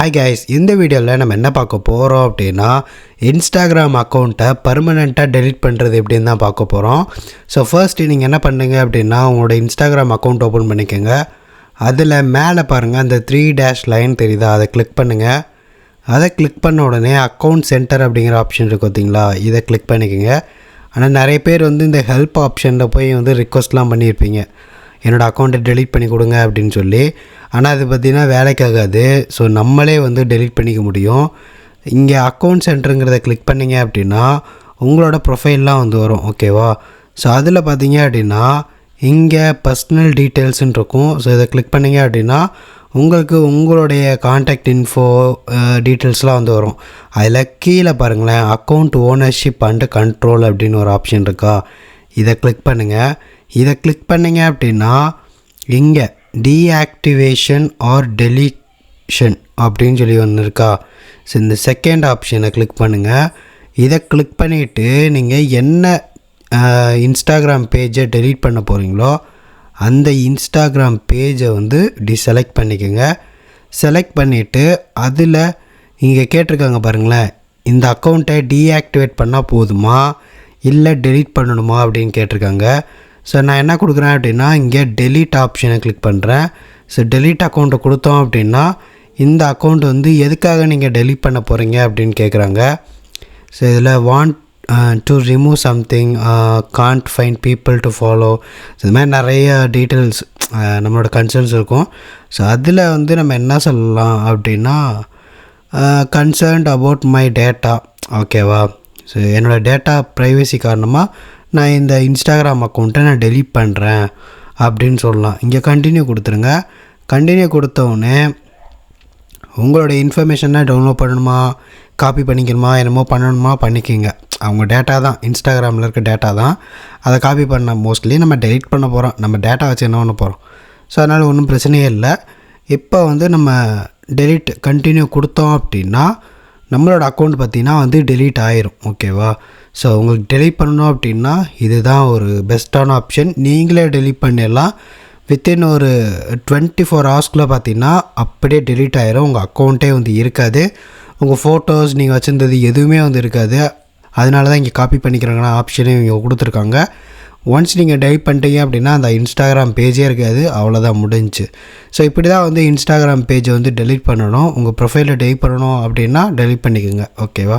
Hi guys, இந்த வீடியோவில் நம்ம என்ன பார்க்க போகிறோம் அப்படின்னா இன்ஸ்டாகிராம் அக்கௌண்ட்டை பர்மனெண்ட்டாக டெலிட் பண்ணுறது எப்படின்னு தான் பார்க்க போகிறோம். ஸோ ஃபர்ஸ்ட்டு நீங்கள் என்ன பண்ணுங்க அப்படின்னா உங்களோட இன்ஸ்டாகிராம் அக்கௌண்ட் ஓப்பன் பண்ணிக்கோங்க. அதில் மேலே பாருங்கள் அந்த 3 லைன் தெரியுதா, அதை கிளிக் பண்ணுங்கள். அதை கிளிக் பண்ண உடனே அக்கௌண்ட் சென்டர் அப்படிங்கிற ஆப்ஷன் இருக்குது பார்த்தீங்களா, இதை கிளிக் பண்ணிக்கோங்க. ஆனால் நிறைய பேர் இந்த ஹெல்ப் ஆப்ஷனில் போய் ரிக்வஸ்ட்லாம் பண்ணியிருப்பீங்க, என்னோடய அக்கௌண்ட்டை டெலிட் பண்ணி கொடுங்க அப்படின்னு சொல்லி. ஆனால் அது பார்த்திங்கன்னா வேலைக்காகாது. ஸோ நம்மளே டெலிட் பண்ணிக்க முடியும். இங்கே அக்கௌண்ட் சென்டருங்கிறத கிளிக் பண்ணிங்க அப்படின்னா உங்களோட ப்ரொஃபைல்லாம் வரும், ஓகேவா. ஸோ அதில் பார்த்தீங்க அப்படின்னா இங்கே பர்சனல் டீட்டெயில்ஸ்ன்னு இருக்கும். ஸோ இதை கிளிக் பண்ணிங்க அப்படின்னா உங்களுக்கு உங்களுடைய கான்டாக்ட் இன்ஃபோ டீட்டெயில்ஸ்லாம் வரும். அதில் கீழே பாருங்களேன், அக்கௌண்ட் ஓனர்ஷிப் அண்டு கண்ட்ரோல் அப்படின்னு ஒரு ஆப்ஷன் இருக்கா, இதை கிளிக் பண்ணுங்கள். இதை கிளிக் பண்ணிங்க அப்படின்னா இங்கே டீஆக்டிவேஷன் ஆர் டெலிஷன் அப்படின்னு சொல்லி ஒன்று இருக்கா. ஸோ இந்த செகண்ட் ஆப்ஷனை கிளிக் பண்ணுங்கள். இதை கிளிக் பண்ணிவிட்டு நீங்கள் என்ன இன்ஸ்டாகிராம் பேஜை டெலீட் பண்ண போகிறீங்களோ அந்த இன்ஸ்டாகிராம் பேஜை செலக்ட் பண்ணிக்கோங்க. செலக்ட் பண்ணிவிட்டு அதில் இங்கே கேட்டிருக்காங்க பாருங்களேன், இந்த அக்கௌண்ட்டை டீஆக்டிவேட் பண்ணால் போதுமா இல்லை டெலீட் பண்ணணுமா அப்படின்னு கேட்டிருக்காங்க. ஸோ நான் என்ன கொடுக்குறேன் அப்படின்னா இங்கே டெலீட் ஆப்ஷனை கிளிக் பண்ணுறேன். ஸோ டெலீட் அக்கௌண்ட்டை கொடுத்தோம் அப்படின்னா இந்த அக்கௌண்ட் எதுக்காக நீங்கள் டெலீட் பண்ண போகிறீங்க அப்படின்னு கேட்குறாங்க. ஸோ இதில் want to remove something, can't find people to follow, இது மாதிரி நிறைய டீட்டெயில்ஸ் நம்மளோட கன்சர்ன்ஸ் இருக்கும். ஸோ அதில் நம்ம என்ன சொல்லலாம் அப்படின்னா கன்சர்ன்ட் அபவுட் மை டேட்டா, ஓகேவா. ஸோ என்னோடய டேட்டா ப்ரைவசி காரணமாக நான் இந்த இன்ஸ்டாகிராம் அக்கௌண்ட்டை நான் டெலீட் பண்ணுறேன் அப்படின்னு சொல்லலாம். இங்கே கண்டினியூ கொடுத்துருங்க. கண்டினியூ கொடுத்தவுடனே உங்களோட இன்ஃபர்மேஷனை டவுன்லோட் பண்ணணுமா, காப்பி பண்ணிக்கணுமா, என்னமோ பண்ணணுமா பண்ணிக்கோங்க. அவங்க டேட்டா தான், இன்ஸ்டாகிராமில் இருக்க டேட்டா தான். அதை காப்பி பண்ண மோஸ்ட்லி நம்ம டெலீட் பண்ண போகிறோம், நம்ம டேட்டா வச்சு என்ன பண்ண போகிறோம். ஸோ அதனால் ஒன்றும் பிரச்சனையே இல்லை. இப்போ நம்ம டெலீட் கண்டினியூ கொடுத்தோம் அப்படின்னா நம்மளோட அக்கௌண்ட் பார்த்திங்கன்னா டெலீட் ஆயிரும், ஓகேவா. ஸோ உங்களுக்கு டெலீட் பண்ணணும் அப்படின்னா இதுதான் ஒரு பெஸ்ட்டான ஆப்ஷன். நீங்களே டெலீட் பண்ணிடலாம். வித்தின் ஒரு 24 ஹவர்ஸ்க்குள்ளே பார்த்திங்கன்னா அப்படியே டெலீட் ஆயிரும். உங்கள் அக்கௌண்ட்டே இருக்காது. உங்கள் ஃபோட்டோஸ் நீங்கள் வச்சுருந்தது எதுவுமே இருக்காது. அதனால தான் இங்கே காப்பி பண்ணிக்கிறாங்கன்னா ஆப்ஷனே இங்கே கொடுத்துருக்காங்க. ஒன்ஸ் நீங்கள் டெலீட் பண்ணிட்டீங்க அப்படின்னா அந்த இன்ஸ்டாகிராம் பேஜே இருக்காது, அவ்வளோதான், முடிஞ்சிச்சு. ஸோ இப்படி தான் இன்ஸ்டாகிராம் பேஜை டெலீட் பண்ணணும். உங்கள் ப்ரொஃபைலை டெலீட் பண்ணணும் அப்படின்னா டெலீட் பண்ணிக்கோங்க, ஓகேவா.